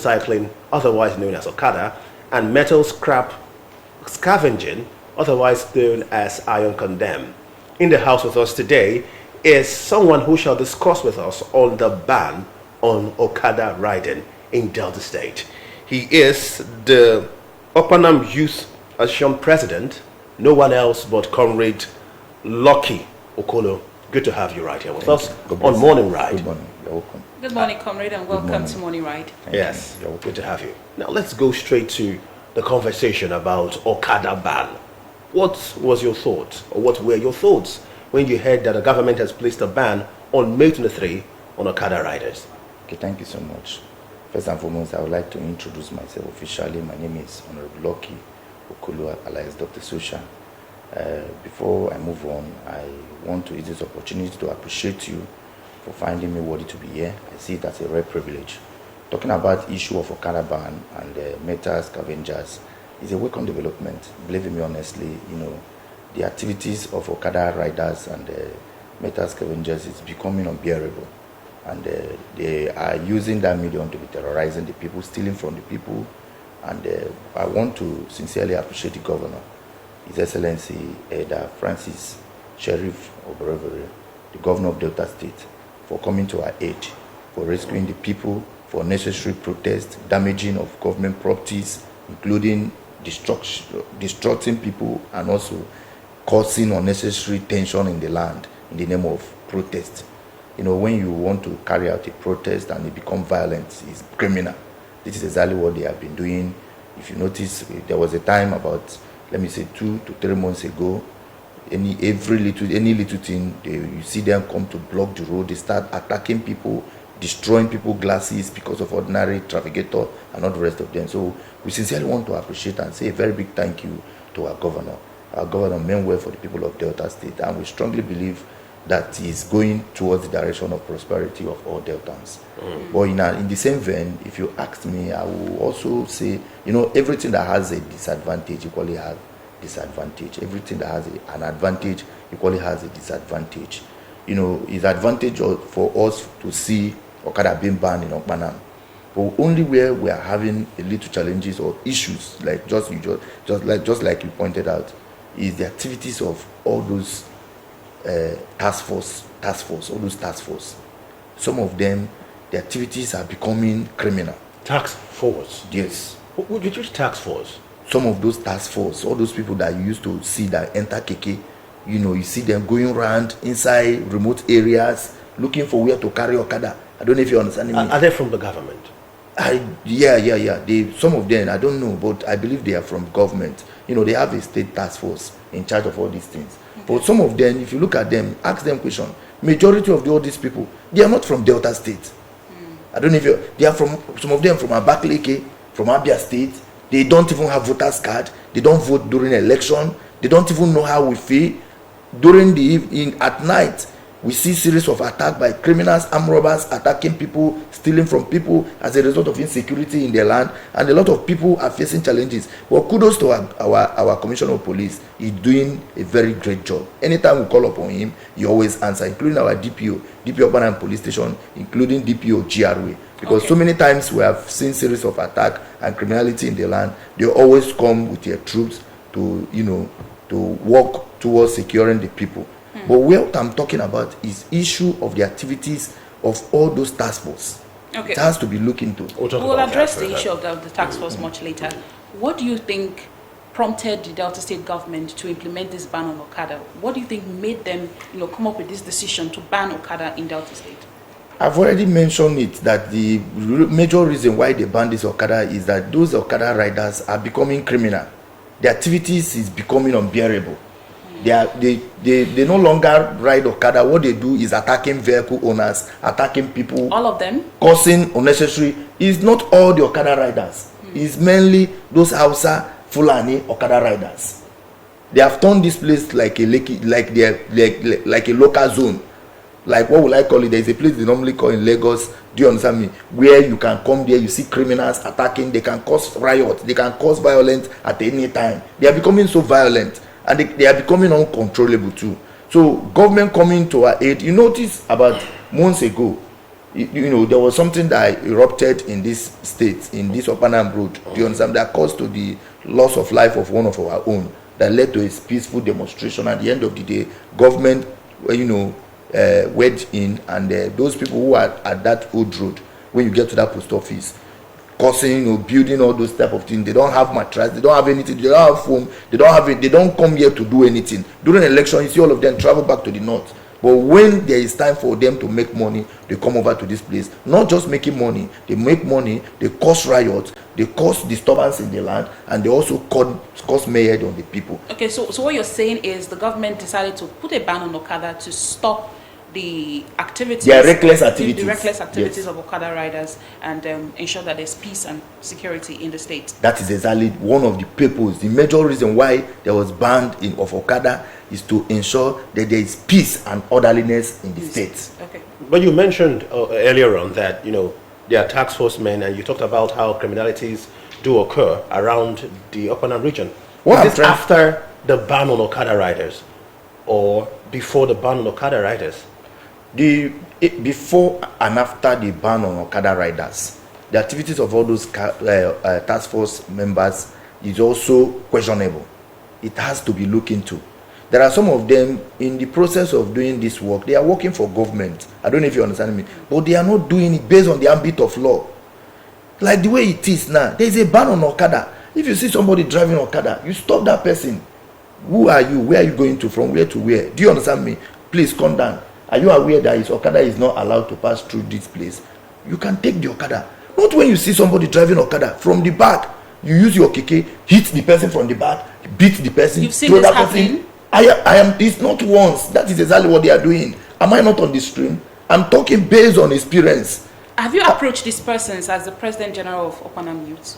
motorcycling, otherwise known as Okada, and metal scrap scavenging, otherwise known as iron condemn. In the house with us today is someone who shall discuss with us on the ban on Okada riding in Delta State. He is the Opanam Youth Association President, no one else but Comrade Lucky Okolo. Good to have you right here with us on Morning Ride. Good morning. You're welcome. Good morning, Comrade, and welcome to Morning Ride. Yes, good to have you. Now let's go straight to the conversation about Okada ban. What was your thoughts, or what were your thoughts when you heard that the government has placed a ban on May 23 on Okada riders? Okay, thank you so much. First and foremost, I would like to introduce myself officially. My name is Honorable Lucky Okolo, alias Dr. Susha. Before I move on, I want to use this opportunity to appreciate you for finding me worthy to be here. I see it as a rare privilege. Talking about the issue of Okada ban and metal scavengers is a welcome development. Believe me honestly, the activities of Okada riders and metal scavengers is becoming unbearable. And they are using that medium to be terrorizing the people, stealing from the people. And I want to sincerely appreciate the governor, His Excellency Elder Francis Sheriff Obrevere, the governor of Delta State, for coming to our aid, for rescuing the people, for necessary protest, damaging of government properties, including destructing people and also causing unnecessary tension in the land in the name of protest. When you want to carry out a protest and it becomes violent, it's criminal. This is exactly what they have been doing. If you notice, there was a time about, let me say, 2 to 3 months ago, any little thing, you see them come to block the road. They start attacking people, destroying people's glasses because of ordinary trafficator and all the rest of them. So we sincerely want to appreciate and say a very big thank you to our governor. Our governor meant well for the people of Delta State, and we strongly believe that he is going towards the direction of prosperity of all Deltans. But in the same vein, if you ask me, I will also say, everything that has a disadvantage equally has disadvantage. Everything that has an advantage equally has a disadvantage. It's advantage for us to see Okada being banned in Okpanam. But only where we are having a little challenges or issues, like just like you pointed out, is the activities of all those task force, all those task force. Some of them, the activities are becoming criminal. Task force? Yes. Which task force? Some of those task force, all those people that you used to see that enter KK, you see them going around inside remote areas looking for where to carry Okada. I don't know if you understand me. Are they from the government? Yeah. Some of them, I don't know, but I believe they are from government. They have a state task force in charge of all these things. But some of them, if you look at them, ask them question. Majority of all these people, they are not from Delta State. I don't know if they are from, some of them from Abakaliki, from Abia State. They don't even have voters card. They don't vote during election. They don't even know how we feel. During the evening, at night, we see series of attacks by criminals, armed robbers, attacking people, stealing from people as a result of insecurity in their land, and a lot of people are facing challenges. But kudos to our Commissioner of Police. He's doing a very great job. Anytime we call upon him, he always answers, including our DPO Obanam Police Station, including DPO GRA. Because so many times we have seen series of attack and criminality in the land. They always come with their troops to work towards securing the people. But what I'm talking about is issue of the activities of all those task force. Okay. It has to be looked into. We'll address the issue of the task force much later. What do you think prompted the Delta State government to implement this ban on Okada? What do you think made them come up with this decision to ban Okada in Delta State? I've already mentioned it, that the major reason why they banned this Okada is that those Okada riders are becoming criminal. The activities is becoming unbearable. They no longer ride Okada. What they do is attacking vehicle owners, attacking people. All of them? Causing unnecessary. It's not all the Okada riders. It's mainly those Hausa, Fulani Okada riders. They have turned this place like a local zone. Like, what will I call it? There's a place they normally call in Lagos, do you understand me? Where you can come there, you see criminals attacking, they can cause riots, they can cause violence at any time. They are becoming so violent, and they are becoming uncontrollable too. So government coming to our aid. You notice about months ago, there was something that erupted in this state, in this Opanam Road. Do you understand? That caused to the loss of life of one of our own, that led to a peaceful demonstration. At the end of the day, government, went in, and those people who are at that old road, when you get to that post office, causing, building all those type of things, they don't have mattress, they don't have anything, they don't have foam, they don't have it, they don't come here to do anything. During election, you see all of them travel back to the north. But when there is time for them to make money, they come over to this place. Not just making money, they make money, they cause riots, they cause disturbance in the land, and they also cause mayhem on the people. Okay, so what you're saying is the government decided to put a ban on Okada to stop the activities, reckless activities, the reckless activities yes, of Okada riders, and ensure that there's peace and security in the state. That is exactly one of the purposes. The major reason why there was ban of Okada is to ensure that there is peace and orderliness in the state. Okay. But you mentioned earlier on that there are task force men, and you talked about how criminalities do occur around the Opanam region. Is this after the ban on Okada riders, or before the ban on Okada riders? Before and after the ban on Okada riders, the activities of all those task force members is also questionable. It has to be looked into. There are some of them in the process of doing this work, they are working for government. I don't know if you understand me, but they are not doing it based on the ambit of law. Like the way it is now, there is a ban on Okada. If you see somebody driving Okada, you stop that person. Who are you? Where are you going to? From where to where? Do you understand me? Please come down. Are you aware that Okada is not allowed to pass through this place? You can take the Okada. Not when you see somebody driving Okada from the back, you use your keke, hit the person from the back, beat the person. You've seen this happening? I am. It's not once. That is exactly what they are doing. Am I not on the stream? I'm talking based on experience. Have you approached these persons as the President General of Opanam Youth?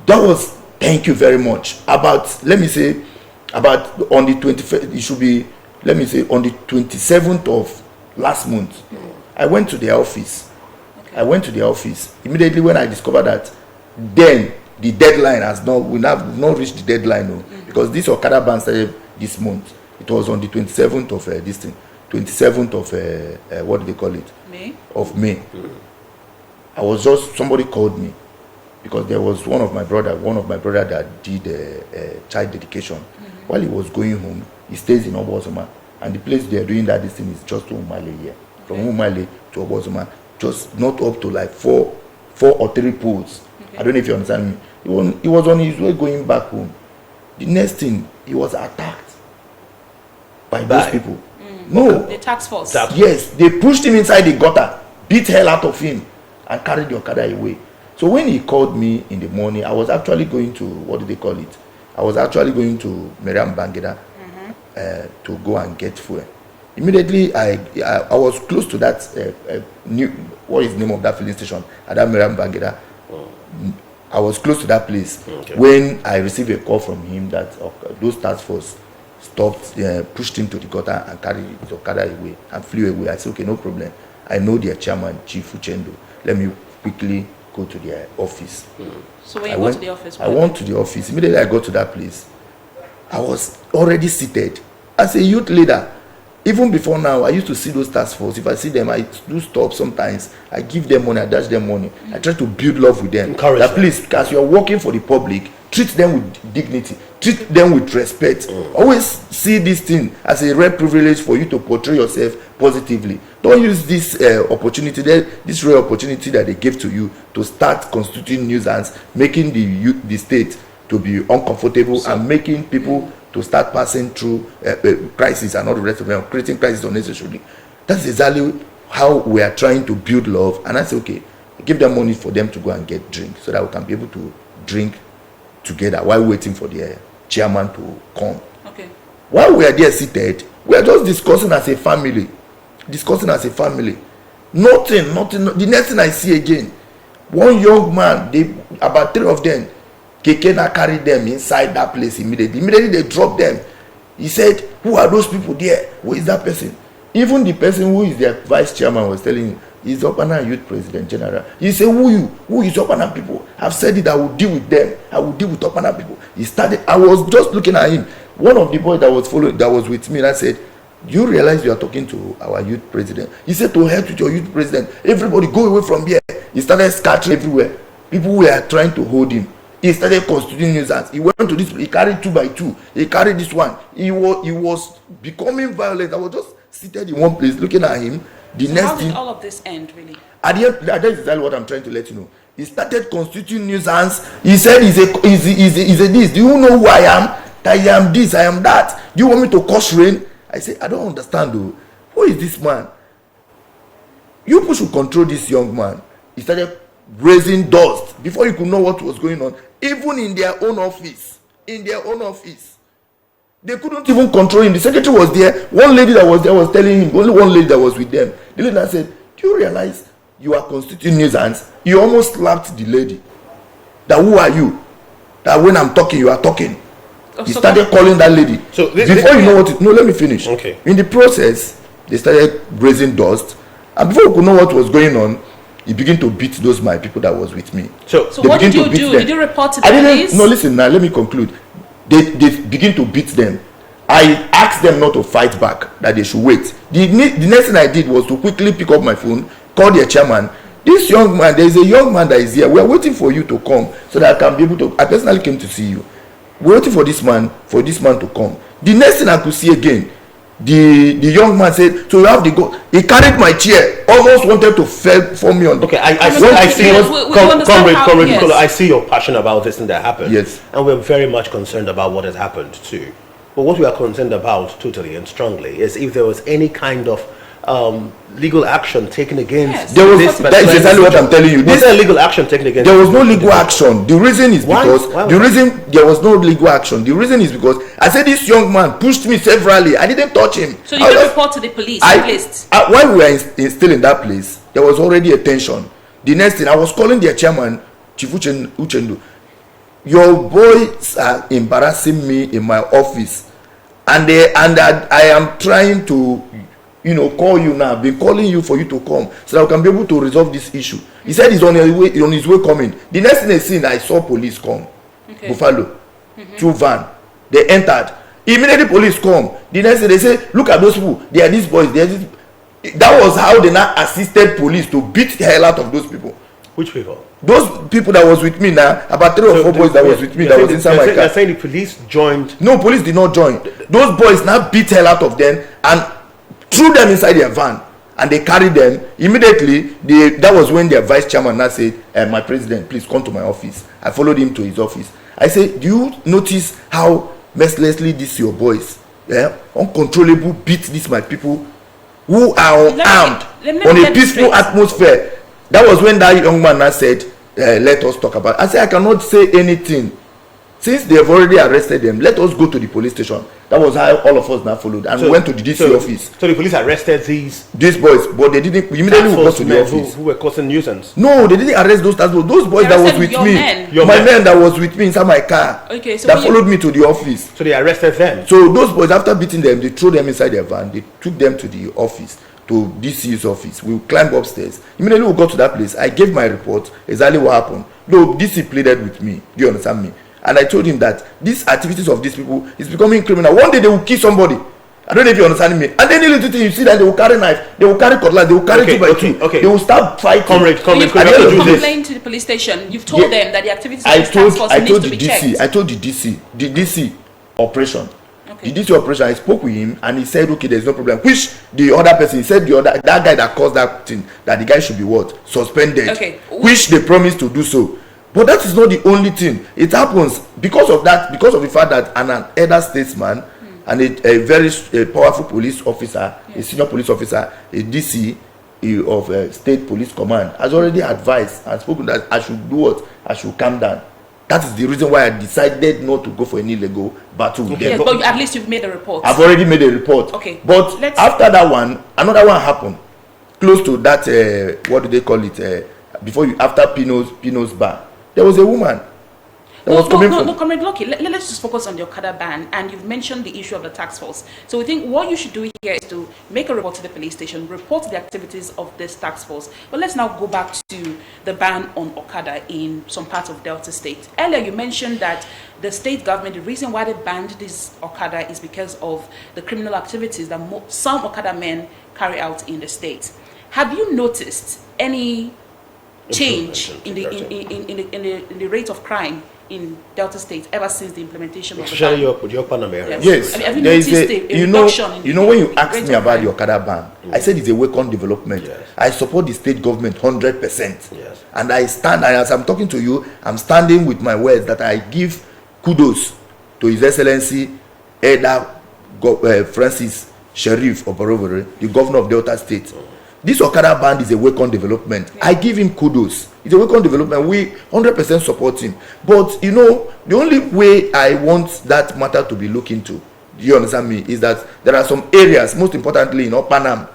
That was, thank you very much. About on the 25th, it should be, on the 27th of last month, I went to their office. Okay. I went to their office immediately when I discovered that then the deadline we have not reached the deadline, because this Okada ban started this month. It was on the 27th of 27th of what do they call it? May. Of May. I was just, somebody called me because there was one of my brother that did child dedication. While he was going home, he stays in Obozoma. And the place they are doing that this thing is just to Umale here. From Umale to Obozoma, just not up to like four or three poles. Okay. I don't know if you understand me. He was on his way going back home. The next thing, he was attacked by those people. No. The task force. Yes, they pushed him inside the gutter, beat hell out of him, and carried the Okada away. So when he called me in the morning, I was actually going to, what do they call it? I was actually going to Miriam Bangida to go and get fuel. Immediately, I was close to that what is the name of that filling station at that Miriam Bangida. I was close to that place when I received a call from him that those task force stopped, pushed him to the gutter and carried the Okada away and flew away. I said, okay, no problem. I know their chairman, Chief Uchendo. Let me quickly go to their office. So when you went to the office? I went to the office. Immediately I got to that place, I was already seated. As a youth leader, even before now, I used to see those task force. If I see them, I do stop sometimes. I give them money, I dash them money. I try to build love with them. Encourage that them. Please, as you're working for the public, treat them with dignity, treat them with respect. Always see this thing as a rare privilege for you to portray yourself positively. Don't use this opportunity, this rare opportunity that they gave to you to start constituting nuisance, making the state to be uncomfortable and making people to start passing through crisis and all the rest of them, creating crisis unnecessarily. That's exactly how we are trying to build love. And I say, okay, give them money for them to go and get drink so that we can be able to drink together while waiting for the chairman to come. Okay. While we are there seated, we are just discussing as a family. Nothing. The next thing I see again, one young man, about three of them, Kekena carried them inside that place immediately. Immediately they dropped them. He said, who are those people there? Who is that person? Even the person who is their vice chairman was telling him, he's Opanam Youth President General. He said, who is Opanam people? I've said it, I will deal with them. I will deal with Opanam people. He started, I was just looking at him. One of the boys that was with me, and I said, Do you realize you are talking to our youth president? He said, to help with your youth president, everybody go away from here. He started scattering everywhere. People were trying to hold him. He started constituting nuisance. He went to this, he carried 2 by 2. He carried this one. He was becoming violent. I was just seated in one place looking at him. The next how did thing, all of this end, really? at the end, that is exactly what I'm trying to let you know. He started constituting nuisance. He said, he's a this. Do you know who I am? I am this, I am that. Do you want me to cause rain? I said, I don't understand though. Who is this man? You people should control this young man. He started raising dust before you could know what was going on. Even in their own office. In their own office. They couldn't even control him. The secretary was there. One lady that was there was telling him, only one lady that was with them. The lady said, do you realize you are constituting nuisance? You almost slapped the lady. That who are you? That when I'm talking, you are talking. He started calling that lady. So before you know what no, let me finish. Okay. In the process, they started raising dust. And before we could know what was going on, he began to beat those my people that was with me. So what did you do? Did you report to the police? No, listen now, let me conclude. They begin to beat them. I asked them not to fight back, that they should wait. The next thing I did was to quickly pick up my phone, call their chairman. This young man, there is a young man that is here. We are waiting for you to come so that I can be able to. I personally came to see you. We're waiting for this man to come. The next thing I could see again, the young man said, so you have to go. He carried my chair, almost wanted to fall me on. Okay, I see. Comrade, I see your passion about this thing that happened. Yes. And we're very much concerned about what has happened too. But what we are concerned about totally and strongly is if there was any kind of legal action taken against this. That is exactly what I'm telling you. Was there legal action taken against? There was no legal action. The reason is because there was no legal action. The reason is because I said this young man pushed me severally. I didn't touch him. So you didn't report to the police? While we were still in that place, there was already a tension. The next thing, I was calling their chairman, Chief Uchendu. Your boys are embarrassing me in my office, and I am trying to, call you now. I've been calling you for you to come so that I can be able to resolve this issue. He said he's on his way coming. The next thing I seen, I saw police come. Okay. Buffalo, 2 van. They entered. Immediately police come. The next thing they say, look at those people. They are these boys. They are these. That was how they now assisted police to beat the hell out of those people. Which people? Those people that was with me now, about 3 or 4 boys that was with me, that was inside my car. You're saying the police joined? No, police did not join. Those boys now beat hell out of them and threw them inside their van, and they carried them. Immediately, that was when their vice chairman now said, my president, please come to my office. I followed him to his office. I said, do you notice how mercilessly these your boys, uncontrollable, beat these my people who are unarmed on a peaceful atmosphere? That was when that young man now said, let us talk about it. I said, I cannot say anything. Since they have already arrested them, let us go to the police station. That was how all of us now followed. And we went to the DC office. So the police arrested these boys, but they didn't immediately go to the office. Who were causing nuisance? No, they didn't arrest those boys that was with me. My men that was with me inside my car. Okay, so that followed me to the office. So they arrested them. So those boys, after beating them, they threw them inside their van. They took them to the office, to DC's office. We climbed upstairs. Immediately we got to that place. I gave my report exactly what happened. No, DC pleaded with me. Do you understand me? And I told him that these activities of these people is becoming criminal. One day they will kill somebody. I don't know if you understand me. And then the little thing you see that they will carry knife, they will carry cutlass, they will carry 2 by 2. Okay. They will start fighting. You've complained to the police station. You've told them that the activities of the task force needs to be checked. I told the DC operation. Okay. The DC operation, I spoke with him and he said, okay, there's no problem. Which the other person, he said that guy that caused that thing, that the guy should be what? Suspended. Okay. Which they promised to do so. But that is not the only thing. It happens because of that, because of the fact that an elder statesman and a very powerful police officer, a senior police officer, a DC of State Police Command, has already advised and spoken that I should do what? I should calm down. That is the reason why I decided not to go for any illegal battle with them. Yes, but at least you've made a report. I've already made a report. Okay. But after that one, another one happened. Close to that, what do they call it? After Pino's bar. There was a woman. was coming from. No, Comrade Lucky, let's just focus on the Okada ban. And you've mentioned the issue of the task force. So we think what you should do here is to make a report to the police station, report the activities of this task force. But let's now go back to the ban on Okada in some parts of Delta State. Earlier you mentioned that the state government, the reason why they banned this Okada is because of the criminal activities that some Okada men carry out in the state. Have you noticed any change in the rate of crime in Delta State ever since the implementation of the ban? Especially your Panama area. Yes. Have you noticed a reduction in you know when you asked me about crime? the Okada ban, I said it's a welcome development. Yes. I support the state government 100%. Yes. And I stand, and as I'm talking to you, I'm standing with my words that I give kudos to His Excellency Eda Francis Sheriff Oborevere, the governor of Delta State. This Okada ban is a welcome development. Yeah. I give him kudos. It's a welcome development. We 100% support him. But you know, the only way I want that matter to be looked into, do you understand me, is that there are some areas, most importantly in Panam,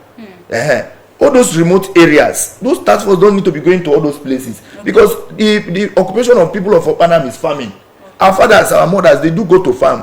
all those remote areas, those task force don't need to be going to all those places. Okay. Because the occupation of people of Panam is farming. Okay. Our fathers, our mothers, they do go to farm.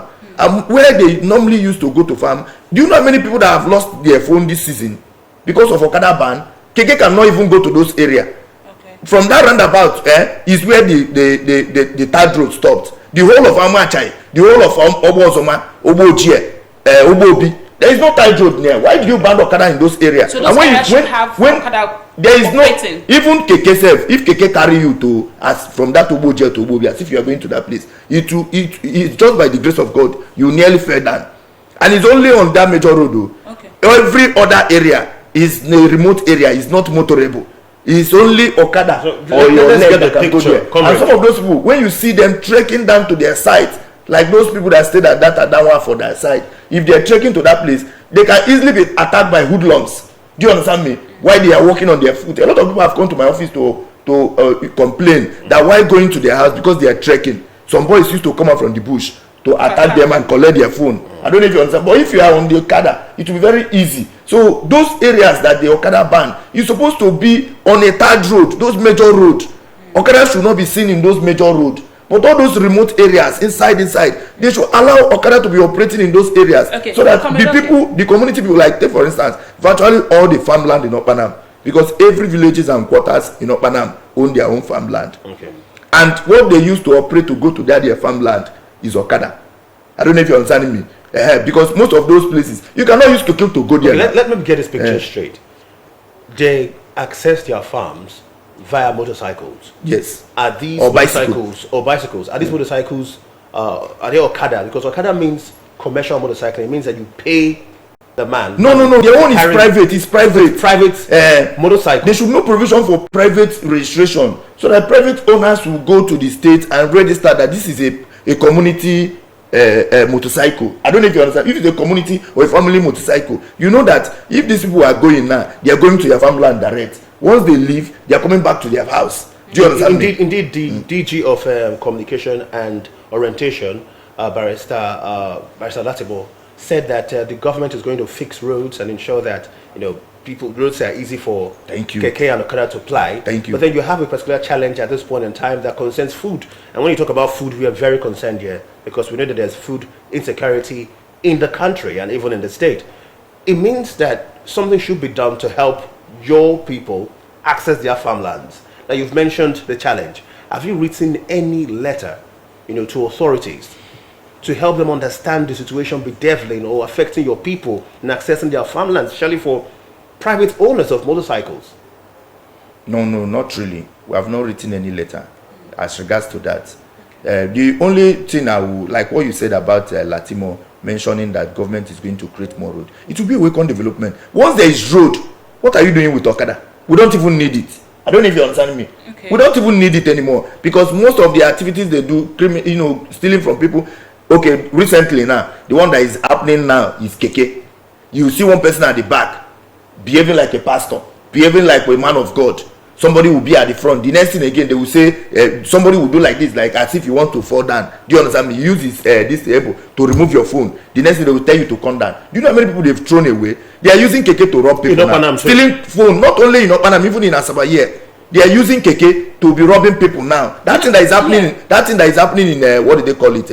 Where they normally used to go to farm, do you know how many people that have lost their phone this season? Because of Okada ban, Keke cannot even go to those areas. Okay. From that roundabout is where the third road stopped. The whole of Amachai, the whole of Obozoma, Obojie, Obobi. There is no third road near. Why do you ban Okada in those areas? So those areas should have Okada there is operating. No, even Keke self, if Keke carry you to, as from that Obojie to Obobi, as if you are going to that place, it's just by the grace of God, you nearly fell down. And it's only on that major road though. Okay. Every other area is a remote area, is not motorable. It's only Okada or your leg that can go there. And some of those people, when you see them trekking down to their site, like those people that stayed at that Adanwa for their site, if they're trekking to that place, they can easily be attacked by hoodlums. Do you understand me? While they are walking on their foot. A lot of people have come to my office to complain that while going to their house, because they are trekking, some boys used to come out from the bush to attack them and collect their phone. I don't know if you understand, but if you are on the Okada, it will be very easy. So those areas that the Okada ban, you're supposed to be on a third road, those major road. Okada should not be seen in those major road. But all those remote areas, inside, they should allow Okada to be operating in those areas. Okay, so that the community people, like, take for instance, virtually all the farmland in Opanam, because every villages and quarters in Opanam own their own farmland. Okay. And what they use to operate to go to their farmland is Okada. I don't know if you're understanding me. Because most of those places, you cannot use Keke to go there. Okay, let me get this picture straight. They access their farms via motorcycles. Yes. Are these motorcycles or bicycles? Are these motorcycles? Are they Okada? Because Okada means commercial motorcycle. It means that you pay the man. No. Their own is private. It's private. Private motorcycle. They should make provision for private registration, so that private owners will go to the state and register that this is a community motorcycle. I don't know if you understand. If it's a community or a family motorcycle, you know that if these people are going now, they are going to their farmland direct. Once they leave, they are coming back to their house. Do you understand? Indeed, the DG of Communication and Orientation, Barrister Latibo, said that the government is going to fix roads and ensure that roads are easy for Keke and Okada to ply. Thank you. But then you have a particular challenge at this point in time that concerns food. And when you talk about food, we are very concerned here because we know that there's food insecurity in the country and even in the state. It means that something should be done to help your people access their farmlands. Now, you've mentioned the challenge. Have you written any letter, to authorities to help them understand the situation bedeviling or affecting your people in accessing their farmlands, especially for private owners of motorcycles? No, not really. We have not written any letter as regards to that. The only thing I would like what you said about Latimo mentioning that government is going to create more road. It will be a welcome development. Once there is road, what are you doing with Okada? We don't even need it. I don't know if you understand me. Okay. We don't even need it anymore because most of the activities they do, stealing from people. Okay, recently now, the one that is happening now is Keke. You see one person at the back behaving like a pastor, behaving like a man of God. Somebody will be at the front. The next thing again, they will say somebody will do like this, like as if you want to fall down. Do you understand me? You use this table to remove your phone. The next thing they will tell you to come down. Do you know how many people they've thrown away? They are using Keke to rob people now. Stealing phone, not only in Opanam, even in Asaba here. They are using keke to be robbing people now. That thing that is happening, that thing that is happening in what do they call it,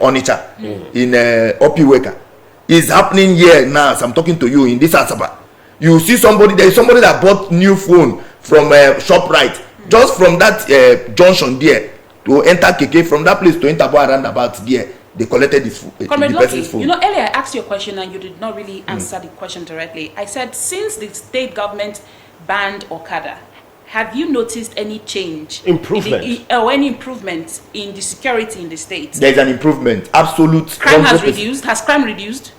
Onitsha, in Opiweka, is happening here now. As I'm talking to you in this Asaba, you see somebody. There is somebody that bought new phone from ShopRite, just from that junction there to enter keke, from that place to enter roundabout there. They collected this the person's phone. You know, earlier I asked you a question and you did not really answer the question directly. I said, since the state government banned Okada, have you noticed any change? Improvement? Or any improvement in the security in the state? There's an improvement. Absolute. Crime has reduced? Has crime reduced?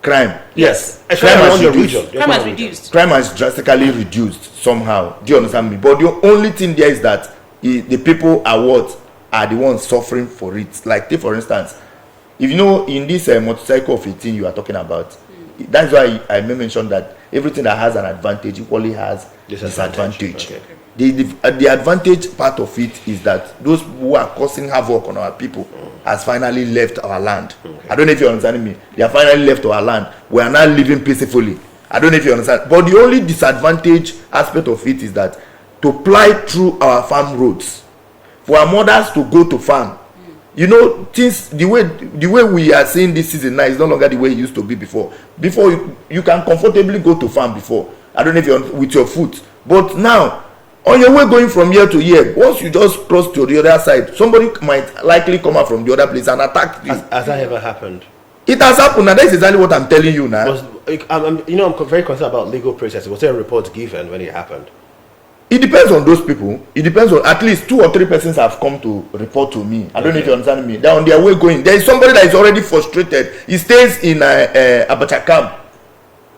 Crime. Yes. Crime has reduced. Crime has reduced. Crime has drastically reduced somehow. Do you understand me? But the only thing there is that the people are the ones suffering for it. Like, take for instance, if you know, in this motorcycle of 18 you are talking about, that's why I mentioned that everything that has an advantage equally has disadvantage. Okay. The advantage part of it is that those who are causing havoc on our people has finally left our land. Okay. I don't know if you understand me. They have finally left our land. We are now living peacefully. I don't know if you understand. But the only disadvantage aspect of it is that to ply through our farm roads, for our mothers to go to farm, you know, things, the way we are seeing this season now is no longer the way it used to be before. Before you can comfortably go to farm before. I don't know if you're with your foot. But now, on your way going from here to here, once you just cross to the other side, somebody might likely come out from the other place and attack you. Has that ever happened? It has happened, and that's exactly what I'm telling you now. I'm very concerned about legal process. Was there a report given when it happened? It depends on those people. It depends on, at least 2 or 3 persons have come to report to me. I don't know if you understand me. They're on their way going. There is somebody that is already frustrated. He stays in Abacha camp.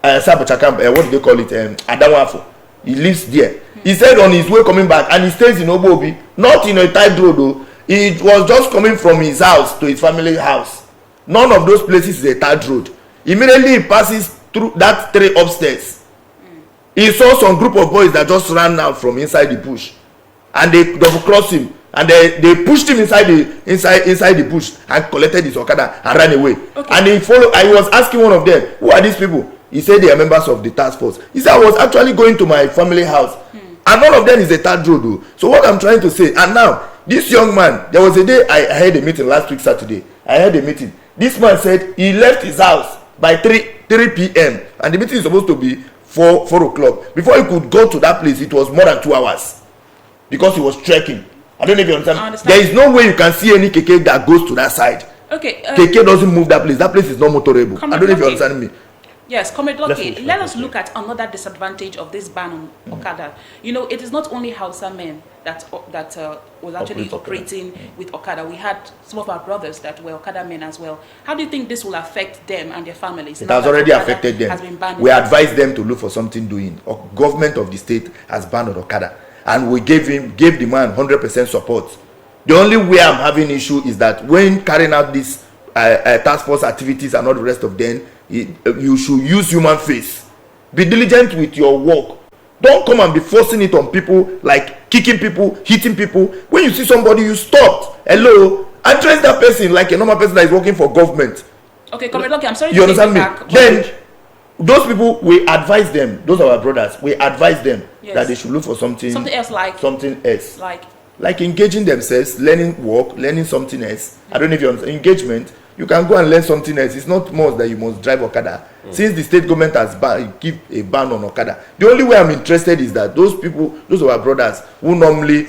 Abacha camp. What do they call it? Adamwafo. He lives there. He said on his way coming back, and he stays in Obobi, not in a tight road though. It was just coming from his house to his family house. None of those places is a tight road. Immediately he passes through that 3 upstairs. He saw some group of boys that just ran out from inside the bush, and they double crossed him, and they pushed him inside the bush and collected his Okada and ran away. Okay. And he followed. I was asking one of them, who are these people? He said they are members of the task force. He said, I was actually going to my family house, and none of them is a third road though. So what I'm trying to say, and now this young man, there was a day I had a meeting last week Saturday. I had a meeting. This man said he left his house by 3 p.m. and the meeting is supposed to be 4 o'clock. Before he could go to that place, it was more than 2 hours because he was trekking. I don't know if you understand. There is no way you can see any keke that goes to that side. Okay. Keke doesn't move that place. That place is not motorable. I don't know if you understand me. Yes, Comrade Lucky, let us look at another disadvantage of this ban on Okada. You know, it is not only Hausa men that was actually operating with Okada. We had some of our brothers that were Okada men as well. How do you think this will affect them and their families? It has already affected them. We advised them to look for something doing. Government of the state has banned on Okada, and we gave the man 100% support. The only way I'm having issue is that when carrying out these task force activities and all the rest of them, you should use human face. Be diligent with your work. Don't come and be forcing it on people, like kicking people, hitting people. When you see somebody, you stop. Hello, address that person like a normal person that is working for government. Okay, Comrade Lucky, I'm sorry you understand me? Then those people, we advise them. Those are our brothers. We advise them that they should look for something else, like engaging themselves, learning work, learning something else. I don't know if you understand. Engagement. You can go and learn something else. It's not must that you must drive Okada. Since the state government has give a ban on Okada, the only way I'm interested is that those people, those are our brothers who normally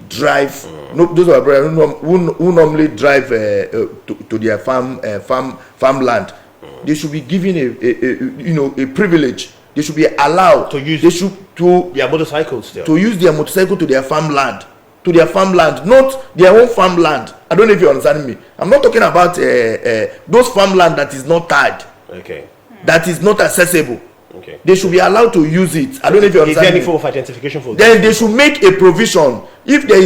drive, those are our brothers who normally drive to their farmland. They should be given a privilege. They should be allowed to use their motorcycles still. To use their motorcycle to their farmland. To their farmland, not their own farmland. I don't know if you understand me. I'm not talking about those farmland that is not tied. Okay. That is not accessible. Okay. They should be allowed to use it. I don't know if you understand me. Is there any form of identification for then they should make a provision. If there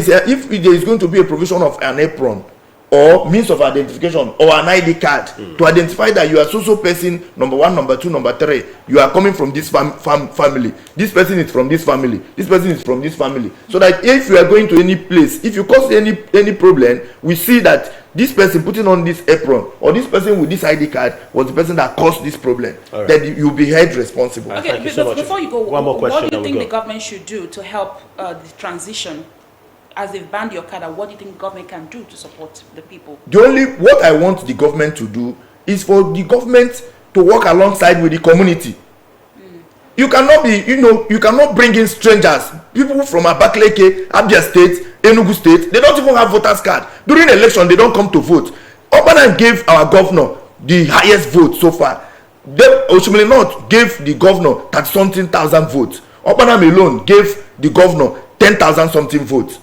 is going to be a provision of an apron or means of identification or an ID card to identify that you are so person, number 1, number 2, number 3. You are coming from this family. This person is from this family. This person is from this family. So that if you are going to any place, if you cause any problem, we see that this person putting on this apron or this person with this ID card was the person that caused this problem. Right. Then you'll be held responsible. Okay, before you go, one more question. What do you think the government should do to help the transition? As they've banned the Okada, what do you think the government can do to support the people? What I want the government to do is for the government to work alongside with the community. You cannot bring in strangers, people from Abakaliki, Abia State, Enugu State. They don't even have voters card. During election, they don't come to vote. Okada gave our governor the highest vote so far. Oshimile North gave the governor 30-something thousand votes. Okada alone gave the governor 10,000 something votes.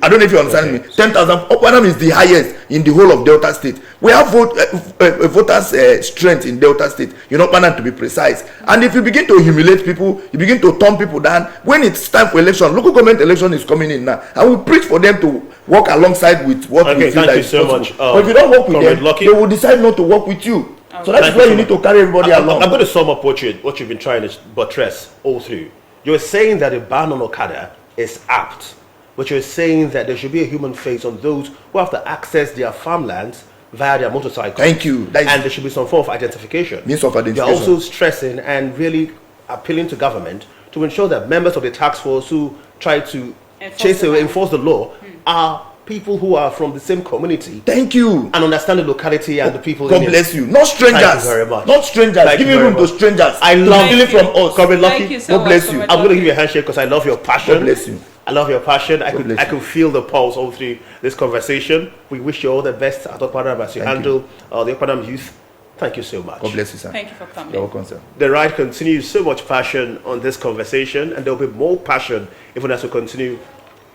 I don't know if you understand me. 10,000. Okada is the highest in the whole of Delta State. We have voters strength in Delta State. Okada to be precise. And if you begin to humiliate people, you begin to turn people down. When it's time for election, local government election is coming in now. I will preach for them to work alongside with what we feel that is possible. Much. But if you don't work with them, they will decide not to work with you. So that's why you need to carry everybody along. I'm going to sum up what you've been trying to buttress all through. You're saying that a ban on Okada is apt. But you're saying that there should be a human face on those who have to access their farmlands via their motorcycles. Thank you. And there should be some form of identification. Means of identification. You're also stressing and really appealing to government to ensure that members of the task force who try to enforce the law are people who are from the same community. Thank you. And understand the locality and the people. God bless you. Not strangers. Thank you very much. Not strangers. Give room to strangers. I love it from us. Thank you so God bless you. I'm going to give you a handshake because I love your passion. God bless you. I love your passion. I could feel the pulse all through this conversation. We wish you all the best at Okada as you handle the Okada youth. Thank you so much. God bless you, sir. Thank you for coming. You're welcome, sir. The ride continues. So much passion on this conversation, and there will be more passion even as we continue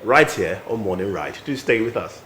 right here on Morning Ride. Do stay with us.